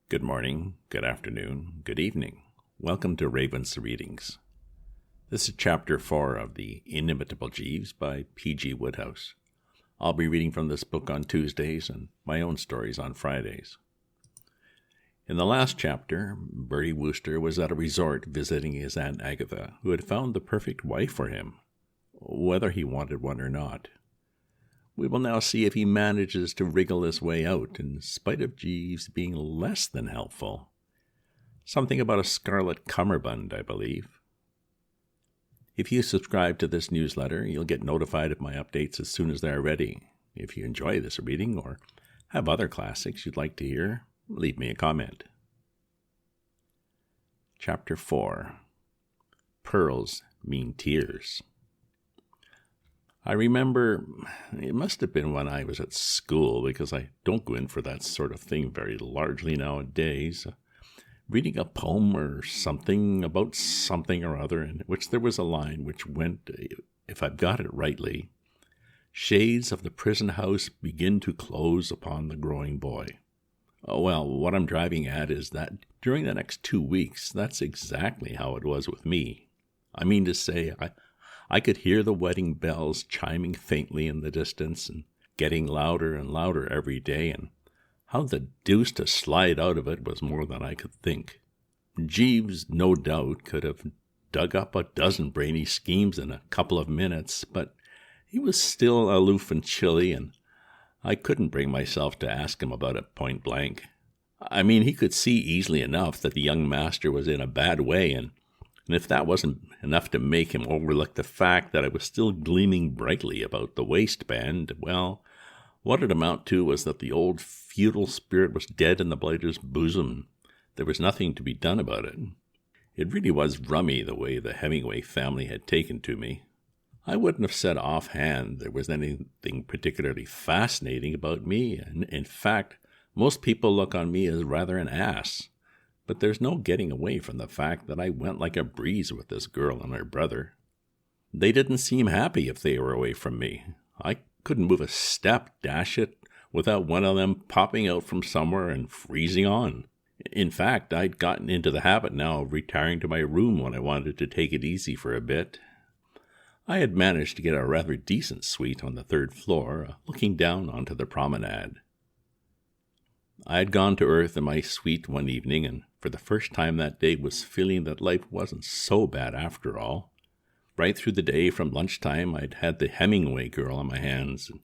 Good morning, good afternoon, good evening. Welcome to Raven's Readings. This is Chapter 4 of the Inimitable Jeeves by P.G. Wodehouse. I'll be reading from this book on Tuesdays and my own stories on Fridays. In the last chapter, Bertie Wooster was at a resort visiting his Aunt Agatha, who had found the perfect wife for him, whether he wanted one or not. We will now see if he manages to wriggle his way out, in spite of Jeeves being less than helpful. Something about a scarlet cummerbund, I believe. If you subscribe to this newsletter, you'll get notified of my updates as soon as they're ready. If you enjoy this reading or have other classics you'd like to hear, leave me a comment. Chapter 4. Pearls Mean Tears. I remember, it must have been when I was at school, because I don't go in for that sort of thing very largely nowadays, reading a poem or something about something or other, in which there was a line which went, if I've got it rightly, "Shades of the prison house begin to close upon the growing boy." Well, what I'm driving at is that during the next 2 weeks, that's exactly how it was with me. I mean to say, I could hear the wedding bells chiming faintly in the distance and getting louder and louder every day, and how the deuce to slide out of it was more than I could think. Jeeves, no doubt, could have dug up a dozen brainy schemes in a couple of minutes, but he was still aloof and chilly, and I couldn't bring myself to ask him about it point blank. I mean, he could see easily enough that the young master was in a bad way, and if that wasn't enough to make him overlook the fact that I was still gleaming brightly about the waistband, well, what it amounted to was that the old feudal spirit was dead in the blighter's bosom. There was nothing to be done about it. It really was rummy the way the Hemingway family had taken to me. I wouldn't have said offhand there was anything particularly fascinating about me, and in fact, most people look on me as rather an ass. But there's no getting away from the fact that I went like a breeze with this girl and her brother. They didn't seem happy if they were away from me. I couldn't move a step, dash it, without one of them popping out from somewhere and freezing on. In fact, I'd gotten into the habit now of retiring to my room when I wanted to take it easy for a bit. I had managed to get a rather decent suite on the 3rd floor, looking down onto the promenade. I had gone to earth in my suite one evening, and for the first time that day was feeling that life wasn't so bad after all. Right through the day from lunchtime I'd had the Hemingway girl on my hands, and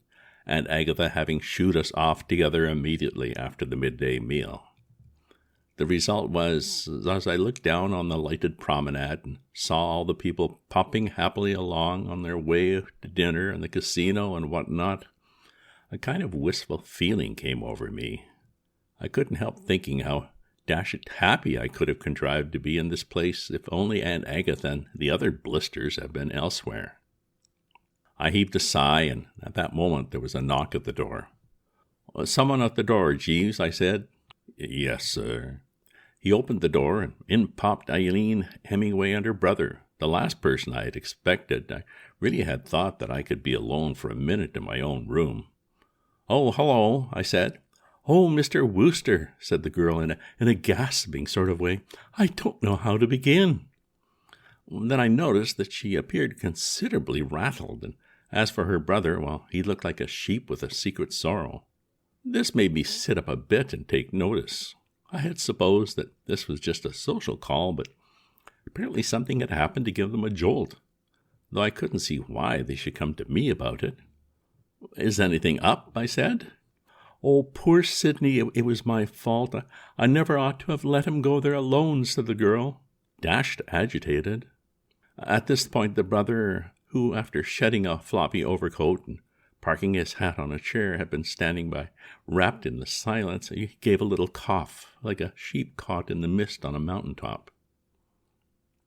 Aunt Agatha having shooed us off together immediately after the midday meal. The result was, as I looked down on the lighted promenade and saw all the people popping happily along on their way to dinner and the casino and whatnot, a kind of wistful feeling came over me. I couldn't help thinking how dashed happy I could have contrived to be in this place if only Aunt Agatha and the other blisters had been elsewhere. I heaved a sigh, and at that moment there was a knock at the door. "Someone at the door, Jeeves," I said. "Yes, sir." He opened the door, and in popped Eileen Hemingway and her brother, the last person I had expected. I really had thought that I could be alone for a minute in my own room. "Oh, hello," I said. "Oh, Mr. Wooster," said the girl in a gasping sort of way. "I don't know how to begin." Then I noticed that she appeared considerably rattled, and as for her brother, well, he looked like a sheep with a secret sorrow. This made me sit up a bit and take notice. I had supposed that this was just a social call, but apparently something had happened to give them a jolt, though I couldn't see why they should come to me about it. "Is anything up?" I said. "Oh, poor Sidney, it was my fault. I never ought to have let him go there alone," said the girl, dashed agitated. At this point the brother, who, after shedding a floppy overcoat and parking his hat on a chair, had been standing by, wrapped in the silence, he gave a little cough, like a sheep caught in the mist on a mountain-top.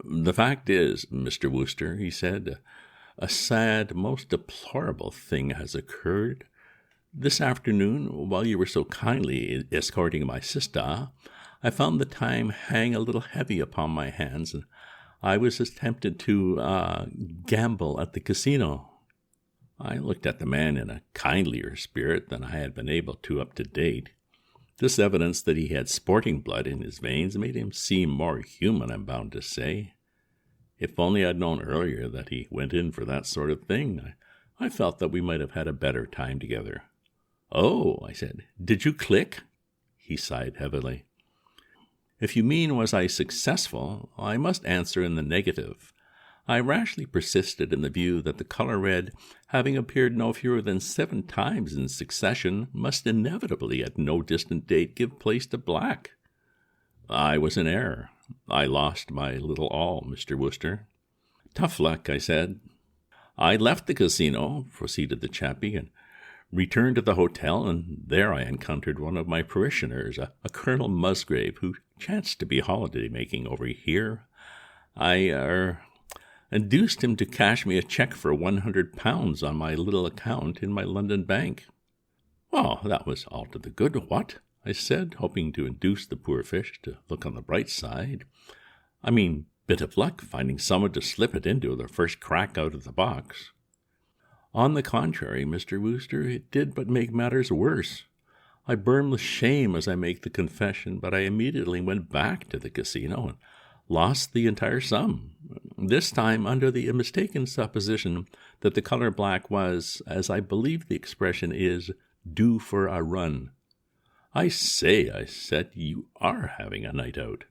"The fact is, Mr. Wooster," he said, "a sad, most deplorable thing has occurred. This afternoon, while you were so kindly escorting my sister, I found the time hang a little heavy upon my hands, and I was as tempted to gamble at the casino." I looked at the man in a kindlier spirit than I had been able to up to date. This evidence that he had sporting blood in his veins made him seem more human, I'm bound to say. If only I'd known earlier that he went in for that sort of thing, I felt that we might have had a better time together. "Oh," I said, "did you click?" He sighed heavily. "If you mean was I successful, I must answer in the negative. I rashly persisted in the view that the color red, having appeared no fewer than 7 times in succession, must inevitably at no distant date give place to black. I was in error. I lost my little all, Mr. Wooster." "Tough luck," I said. "I left the casino," proceeded the chappie, "and returned to the hotel, and there I encountered one of my parishioners, a Colonel Musgrave, who chanced to be holiday-making over here. I induced him to cash me a check for £100 on my little account in my London bank." "Well, that was all to the good, what?" I said, hoping to induce the poor fish to look on the bright side. "I mean, bit of luck, finding someone to slip it into the first crack out of the box." "On the contrary, Mr. Wooster, it did but make matters worse. I burn with shame as I make the confession, but I immediately went back to the casino and lost the entire sum, this time under the mistaken supposition that the color black was, as I believe the expression is, due for a run." "I say," I said, "you are having a night out."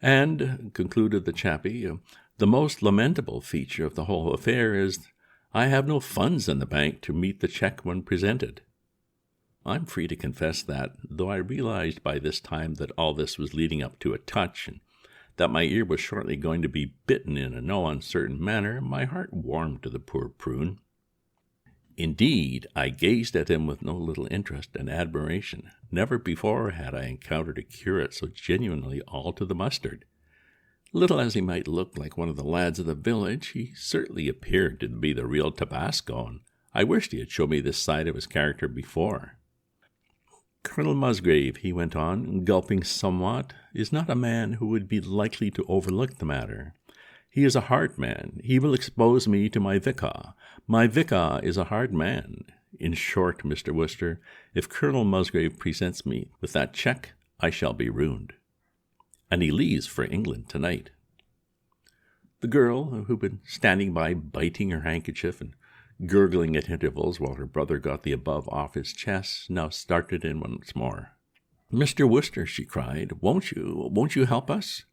"And," concluded the chappie, "the most lamentable feature of the whole affair is I have no funds in the bank to meet the check when presented." I'm free to confess that, though I realized by this time that all this was leading up to a touch, and that my ear was shortly going to be bitten in a no uncertain manner, my heart warmed to the poor prune. Indeed, I gazed at him with no little interest and admiration. Never before had I encountered a curate so genuinely all to the mustard. Little as he might look like one of the lads of the village, he certainly appeared to be the real Tabasco, and I wished he had shown me this side of his character before. "Colonel Musgrave," he went on, gulping somewhat, "is not a man who would be likely to overlook the matter. He is a hard man. He will expose me to my vicar. My vicar is a hard man. In short, Mr. Wooster, if Colonel Musgrave presents me with that check, I shall be ruined." And he leaves for England tonight. The girl, who'd been standing by biting her handkerchief and gurgling at intervals while her brother got the above off his chest, now started in once more. "Mr. Wooster," she cried, won't you help us?"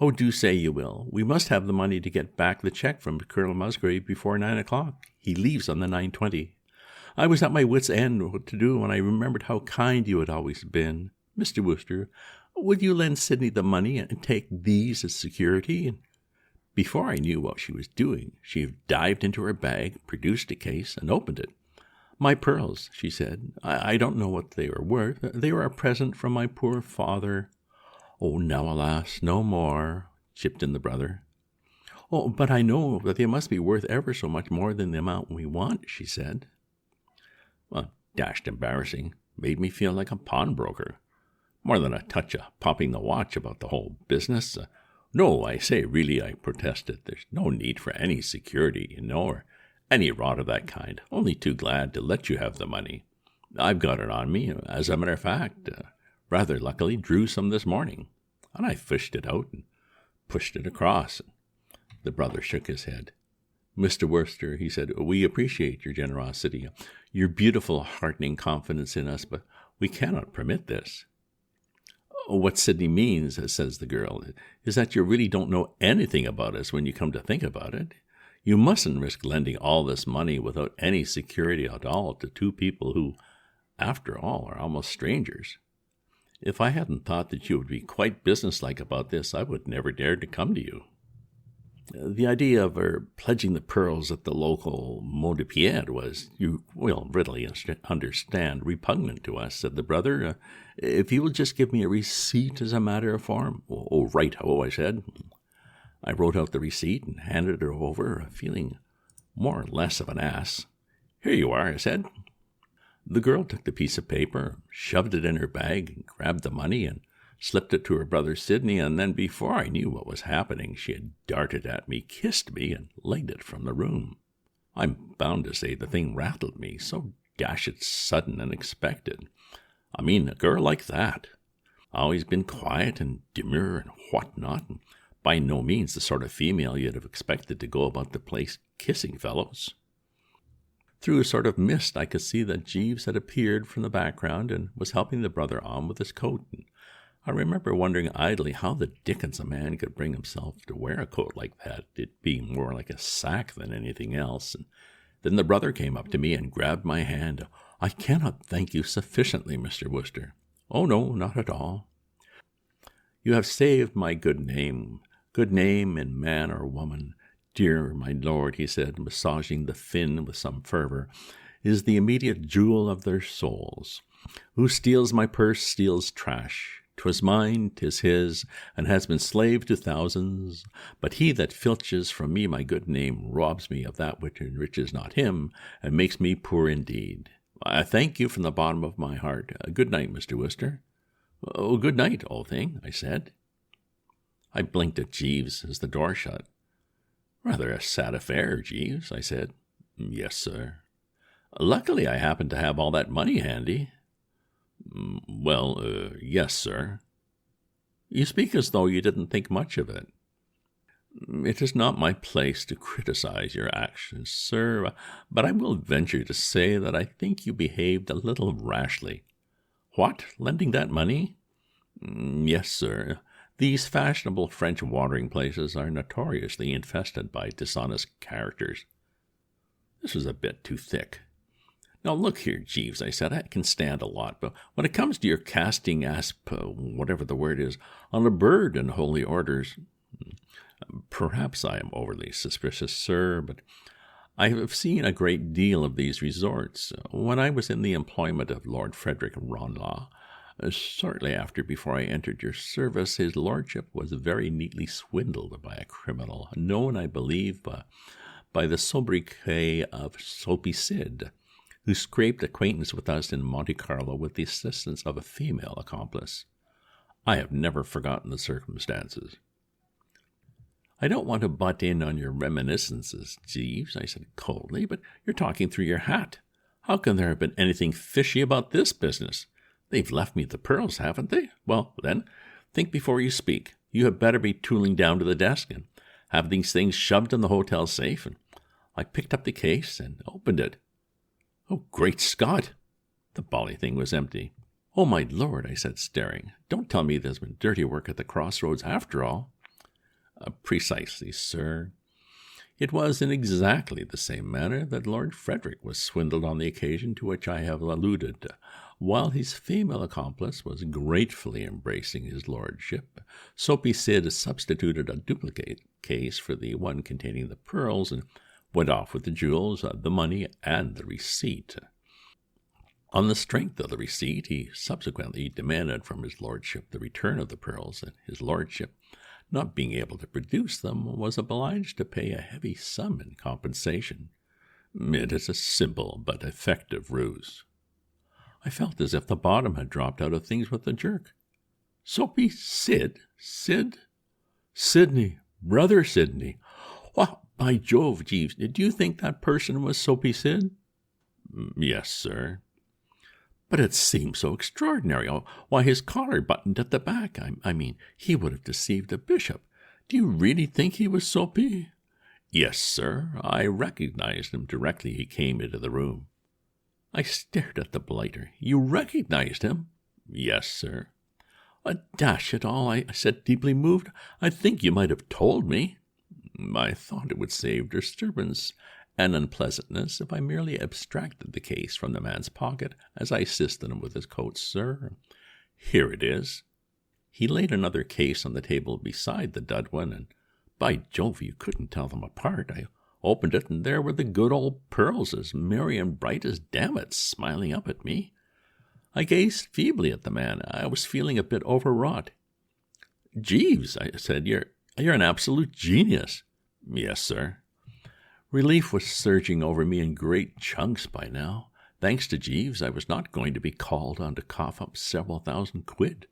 "Oh, do say you will. We must have the money to get back the check from Colonel Musgrave before 9 o'clock. He leaves on the 9:20. I was at my wits' end what to do when I remembered how kind you had always been. Mr. Wooster, would you lend Sidney the money and take these as security?" And before I knew what she was doing, she dived into her bag, produced a case, and opened it. "My pearls," she said. I don't know what they were worth. They were a present from my poor father." "Oh, now, alas, no more," chipped in the brother. "Oh, but I know that they must be worth ever so much more than the amount we want," she said. Well, dashed embarrassing. Made me feel like a pawnbroker. More than a touch of popping the watch about the whole business. "No, I say, really," I protested. "There's no need for any security, or any rot of that kind. Only too glad to let you have the money. I've got it on me. As a matter of fact, rather luckily drew some this morning." And I fished it out and pushed it across. The brother shook his head. "Mr. Wooster," he said, "we appreciate your generosity, your beautiful, heartening confidence in us, but we cannot permit this." "What Sidney means," says the girl, "is that you really don't know anything about us when you come to think about it. You mustn't risk lending all this money without any security at all to 2 people who, after all, are almost strangers. If I hadn't thought that you would be quite businesslike about this, I would never dare to come to you." The idea of her pledging the pearls at the local mot de pied was, you will readily understand, repugnant to us, said the brother. "If you will just give me a receipt as a matter of form." "Oh, right-ho," I said. I wrote out the receipt and handed it over, feeling more or less of an ass. "Here you are," I said. The girl took the piece of paper, shoved it in her bag, grabbed the money, and slipped it to her brother Sidney, and then before I knew what was happening, she had darted at me, kissed me, and legged it from the room. I'm bound to say the thing rattled me, so dashed sudden and unexpected. I mean, a girl like that. Always been quiet and demure and whatnot, and by no means the sort of female you'd have expected to go about the place kissing fellows. Through a sort of mist, I could see that Jeeves had appeared from the background and was helping the brother on with his coat. And I remember wondering idly how the dickens a man could bring himself to wear a coat like that, it being more like a sack than anything else. And then the brother came up to me and grabbed my hand. "I cannot thank you sufficiently, Mr. Wooster." "Oh, no, not at all." "You have saved my good name in man or woman. Dear my lord," he said, massaging the fin with some fervor, "is the immediate jewel of their souls. Who steals my purse steals trash. 'Twas mine, 'tis his, and has been slave to thousands. But he that filches from me my good name robs me of that which enriches not him, and makes me poor indeed. I thank you from the bottom of my heart. Good night, Mr. Wooster." "Oh, good night, old thing," I said. I blinked at Jeeves as the door shut. "Rather a sad affair, Jeeves," I said. "Yes, sir." "Luckily I happen to have all that money handy." Well, yes, sir." "You speak as though you didn't think much of it." "It is not my place to criticize your actions, sir, but I will venture to say that I think you behaved a little rashly." "What, lending that money?" "Yes, sir. These fashionable French watering places are notoriously infested by dishonest characters." This was a bit too thick. "Now, look here, Jeeves," I said, "I can stand a lot, but when it comes to your casting whatever the word is, on a bird in holy orders—" "Perhaps I am overly suspicious, sir, but I have seen a great deal of these resorts. When I was in the employment of Lord Frederick Ranelagh, shortly before I entered your service, his lordship was very neatly swindled by a criminal, known, I believe, by the sobriquet of Soapy Sid, who scraped acquaintance with us in Monte Carlo with the assistance of a female accomplice. I have never forgotten the circumstances." "I don't want to butt in on your reminiscences, Jeeves," I said coldly, "but you're talking through your hat. How can there have been anything fishy about this business? They've left me the pearls, haven't they? Well, then, think before you speak. You had better be tooling down to the desk and have these things shoved in the hotel safe." And I picked up the case and opened it. Oh, great Scott! The bally thing was empty. "Oh, my lord," I said, staring. "Don't tell me there's been dirty work at the crossroads after all." Precisely, sir. It was in exactly the same manner that Lord Frederick was swindled on the occasion to which I have alluded. While his female accomplice was gratefully embracing his lordship, Soapy Sid substituted a duplicate case for the one containing the pearls and went off with the jewels, the money, and the receipt. On the strength of the receipt, he subsequently demanded from his lordship the return of the pearls, and his lordship, not being able to produce them, was obliged to pay a heavy sum in compensation. It is a simple but effective ruse. I felt as if the bottom had dropped out of things with a jerk. Soapy Sid? Sidney, brother Sidney. Well, by Jove, Jeeves, did you think that person was Soapy Sid? Yes, sir. But it seems so extraordinary. Why, his collar buttoned at the back. I mean, he would have deceived a bishop. Do you really think he was Soapy? Yes, sir. I recognized him directly he came into the room. I stared at the blighter. You recognized him? Yes, sir. Dash it all, I said, deeply moved. I think you might have told me. I thought it would save disturbance and unpleasantness if I merely abstracted the case from the man's pocket as I assisted him with his coat, sir. Here it is. He laid another case on the table beside the dud one, and by Jove, you couldn't tell them apart. I opened it, and there were the good old pearls, as merry and bright as dammits, smiling up at me. I gazed feebly at the man. I was feeling a bit overwrought. Jeeves, I said, you're an absolute genius. Yes, sir. Relief was surging over me in great chunks by now. Thanks to Jeeves, I was not going to be called on to cough up several thousand quid.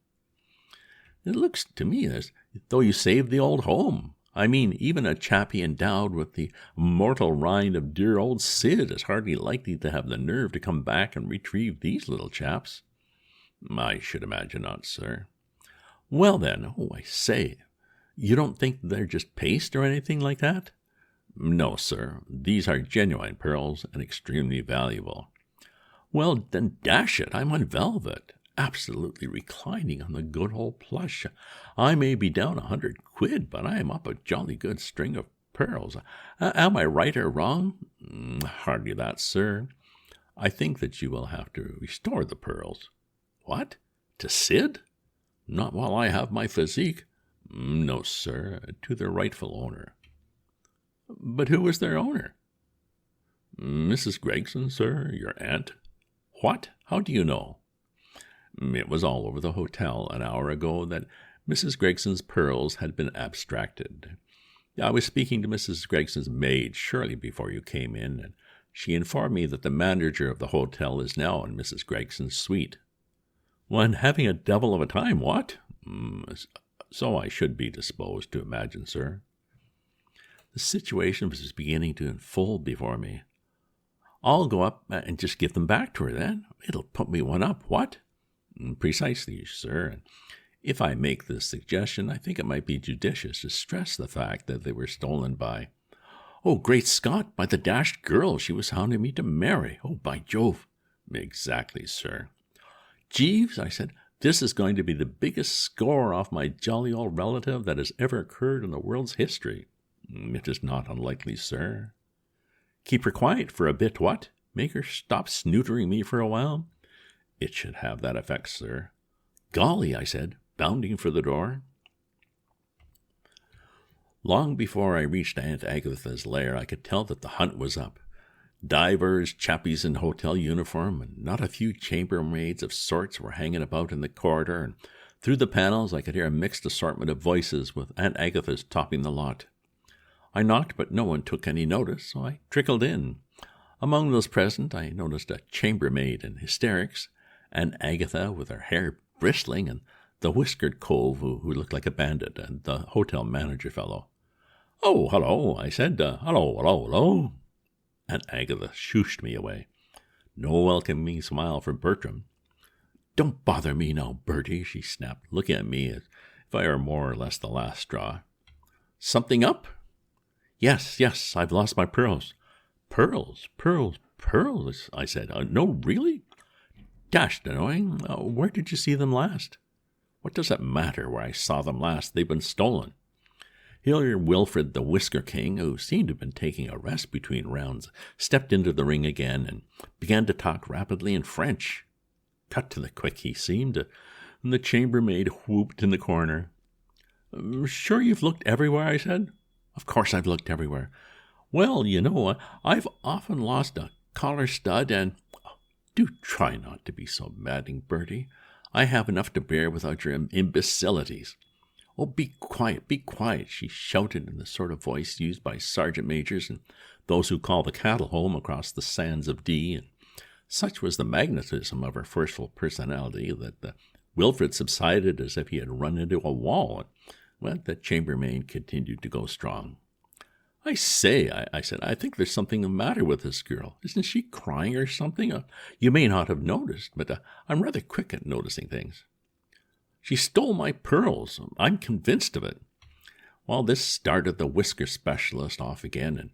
It looks to me as though you saved the old home. I mean, even a chappie endowed with the mortal rind of dear old Sid is hardly likely to have the nerve to come back and retrieve these little chaps. I should imagine not, sir. Well then, I say, you don't think they're just paste or anything like that? No, sir. These are genuine pearls and extremely valuable. Well, then, dash it, I'm on velvet, absolutely reclining on the good old plush. I may be down 100 quid, but I am up a jolly good string of pearls. Am I right or wrong? Hardly that, sir. I think that you will have to restore the pearls. What? To Sid? Not while I have my physique. No, sir, to their rightful owner. But who is their owner? Mrs. Gregson, sir, your aunt. What? How do you know? It was all over the hotel an hour ago that Mrs. Gregson's pearls had been abstracted. I was speaking to Mrs. Gregson's maid shortly before you came in, and she informed me that the manager of the hotel is now in Mrs. Gregson's suite. One having a devil of a time, what? So I should be disposed to imagine, sir. The situation was beginning to unfold before me. I'll go up and just give them back to her, then. It'll put me one up, what? Precisely, sir. And if I make this suggestion, I think it might be judicious to stress the fact that they were stolen by... Oh, great Scott, by the dashed girl she was hounding me to marry. Oh, by Jove. Exactly, sir. Jeeves, I said, this is going to be the biggest score off my jolly old relative that has ever occurred in the world's history. It is not unlikely, sir. Keep her quiet for a bit, what? Make her stop snootering me for a while? It should have that effect, sir. Golly, I said, bounding for the door. Long before I reached Aunt Agatha's lair, I could tell that the hunt was up. Divers, chappies in hotel uniform, and not a few chambermaids of sorts were hanging about in the corridor, and through the panels I could hear a mixed assortment of voices, with Aunt Agatha's topping the lot. I knocked, but no one took any notice, so I trickled in. Among those present, I noticed a chambermaid in hysterics, Aunt Agatha with her hair bristling, and the whiskered cove who looked like a bandit, and the hotel manager fellow. Oh, hello, I said. Hello. Aunt Agatha shooshed me away. No welcoming smile for Bertram. Don't bother me now, Bertie, she snapped, looking at me as if I were more or less the last straw. Something up? Yes, I've lost my pearls. Pearls, I said. No, really? Dashed annoying. Where did you see them last? What does it matter where I saw them last? They've been stolen. Here Wilfred, the Whisker King, who seemed to have been taking a rest between rounds, stepped into the ring again and began to talk rapidly in French. Cut to the quick, he seemed, and the chambermaid whooped in the corner. Sure you've looked everywhere, I said. Of course I've looked everywhere. Well, you know, I've often lost a collar stud and... Do try not to be so maddening, Bertie. I have enough to bear without your imbecilities. Oh, be quiet, she shouted in the sort of voice used by sergeant majors and those who call the cattle home across the sands of Dee, and such was the magnetism of her forceful personality that Wilfred subsided as if he had run into a wall. Well, the chambermaid continued to go strong. I say, I said, I think there's something the matter with this girl. Isn't she crying or something? You may not have noticed, but I'm rather quick at noticing things. She stole my pearls. I'm convinced of it. Well, this started the whisker specialist off again, and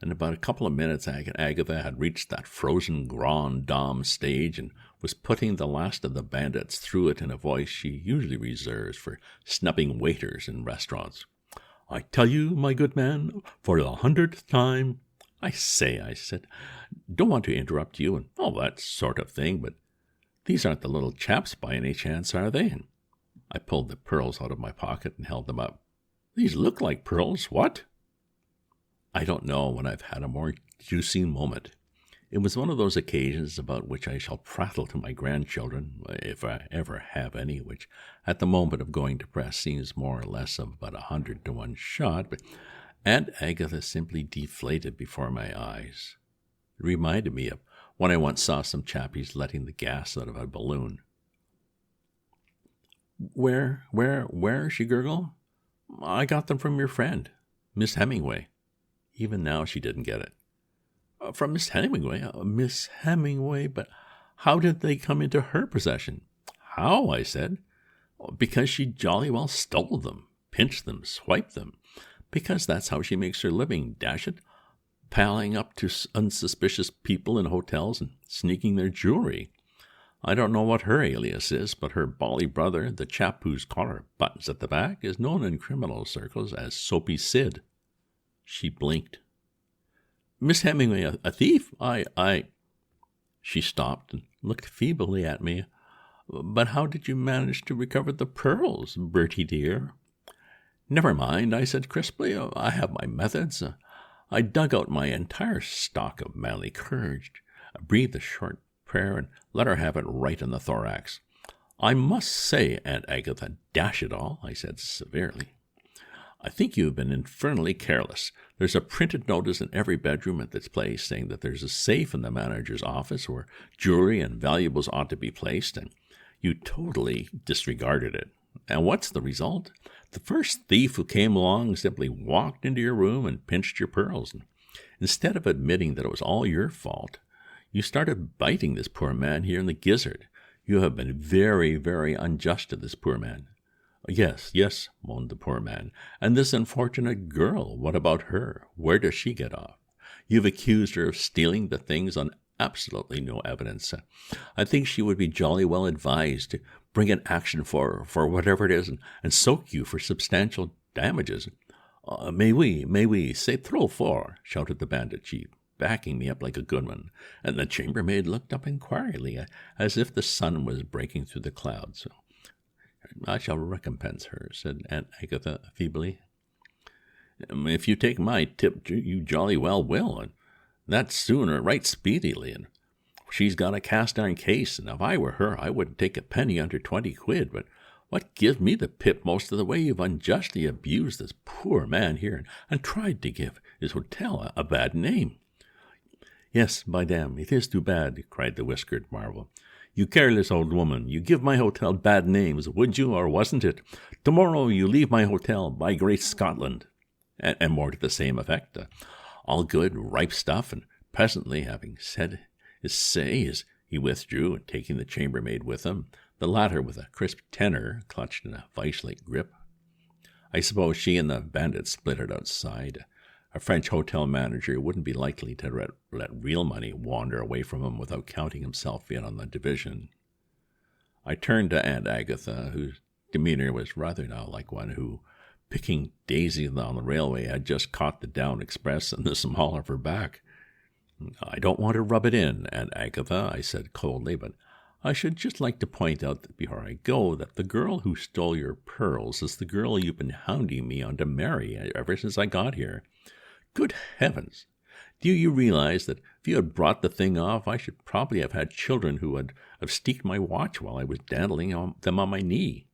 in about a couple of minutes Agatha had reached that frozen grand dame stage and was putting the last of the bandits through it in a voice she usually reserves for snubbing waiters in restaurants. I tell you, my good man, for the 100th time... I say, I said, don't want to interrupt you and all that sort of thing, but these aren't the little chaps by any chance, are they? And I pulled the pearls out of my pocket and held them up. These look like pearls, what? I don't know when I've had a more juicy moment. It was one of those occasions about which I shall prattle to my grandchildren, if I ever have any, which at the moment of going to press seems more or less of about 100 to 1 shot, but Aunt Agatha simply deflated before my eyes. It reminded me of when I once saw some chappies letting the gas out of a balloon. Where, she gurgled. I got them from your friend, Miss Hemingway. Even now she didn't get it. From Miss Hemingway? Miss Hemingway, but how did they come into her possession? How? I said. Because she jolly well stole them, pinched them, swiped them. Because that's how she makes her living, dash it. Palling up to unsuspicious people in hotels and sneaking their jewelry. I don't know what her alias is, but her bally brother, the chap whose collar buttons at the back, is known in criminal circles as Soapy Sid. She blinked. Miss Hemingway, a thief? I... She stopped and looked feebly at me. But how did you manage to recover the pearls, Bertie dear? Never mind, I said crisply. I have my methods. I dug out my entire stock of manly courage, breathed a short prayer, and let her have it right in the thorax. I must say, Aunt Agatha, dash it all, I said severely. I think you have been infernally careless. There's a printed notice in every bedroom at this place saying that there's a safe in the manager's office where jewelry and valuables ought to be placed, and you totally disregarded it. And what's the result? The first thief who came along simply walked into your room and pinched your pearls. And instead of admitting that it was all your fault, you started biting this poor man here in the gizzard. You have been very, very unjust to this poor man. Yes, moaned the poor man. And this unfortunate girl, what about her? Where does she get off? You've accused her of stealing the things on absolutely no evidence. I think she would be jolly well advised to bring an action for whatever it is and soak you for substantial damages. Mais oui, c'est trop fort, shouted the bandit chief, backing me up like a good one, and the chambermaid looked up inquiringly, as if the sun was breaking through the clouds. I shall recompense her, said Aunt Agatha feebly. If you take my tip, you jolly well will, and that sooner, right speedily, and she's got a cast-iron case, and if I were her, I wouldn't take a penny under 20 quid, but what gives me the pip most of the way you've unjustly abused this poor man here and tried to give his hotel a bad name. Yes, by damn, it is too bad, cried the whiskered marvel. You careless old woman, you give my hotel bad names, would you, or wasn't it? Tomorrow you leave my hotel, by great Scotland. And more to the same effect. All good, ripe stuff, and presently, having said his say, as he withdrew, and taking the chambermaid with him, the latter with a crisp tenor clutched in a vice-like grip. I suppose she and the bandit split it outside. A French hotel manager wouldn't be likely to let real money wander away from him without counting himself in on the division. I turned to Aunt Agatha, whose demeanor was rather now like one who, picking daisies on the railway, had just caught the down express in the small of her back. I don't want to rub it in, Aunt Agatha, I said coldly, but I should just like to point out that before I go that the girl who stole your pearls is the girl you've been hounding me on to marry ever since I got here. Good heavens! Do you realize that if you had brought the thing off, I should probably have had children who would have steeked my watch while I was dandling them on my knee?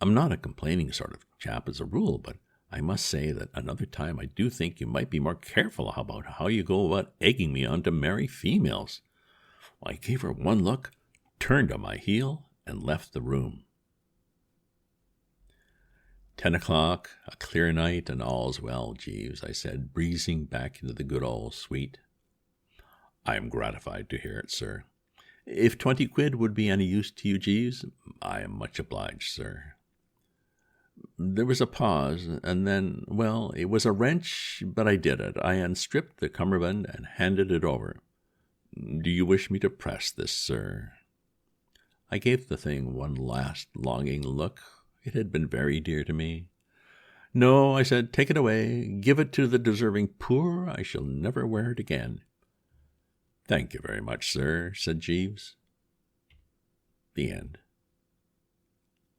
I'm not a complaining sort of chap as a rule, but I must say that another time I do think you might be more careful about how you go about egging me on to marry females. I gave her one look, turned on my heel, and left the room. 10 o'clock, a clear night, and all's well, Jeeves, I said, breezing back into the good old suite. I am gratified to hear it, sir. If 20 quid would be any use to you, Jeeves, I am much obliged, sir. There was a pause, and then, well, it was a wrench, but I did it. I unstripped the cummerbund and handed it over. Do you wish me to press this, sir? I gave the thing one last longing look. It had been very dear to me. No, I said, take it away. Give it to the deserving poor. I shall never wear it again. Thank you very much, sir, said Jeeves. The end.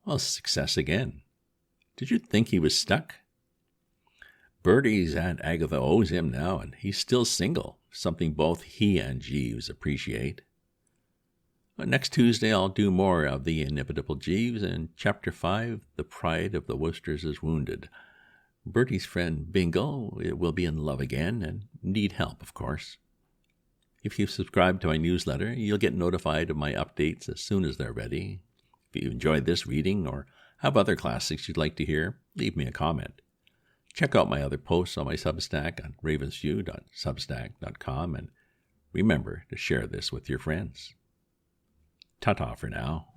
Well, success again. Did you think he was stuck? Bertie's Aunt Agatha owes him now, and he's still single, something both he and Jeeves appreciate. Next Tuesday I'll do more of the Inimitable Jeeves, and Chapter 5, The Pride of the Woosters is Wounded. Bertie's friend Bingo will be in love again, and need help, of course. If you subscribe to my newsletter, you'll get notified of my updates as soon as they're ready. If you enjoyed this reading or have other classics you'd like to hear, leave me a comment. Check out my other posts on my Substack on ravensview.substack.com, and remember to share this with your friends. Ta-ta for now.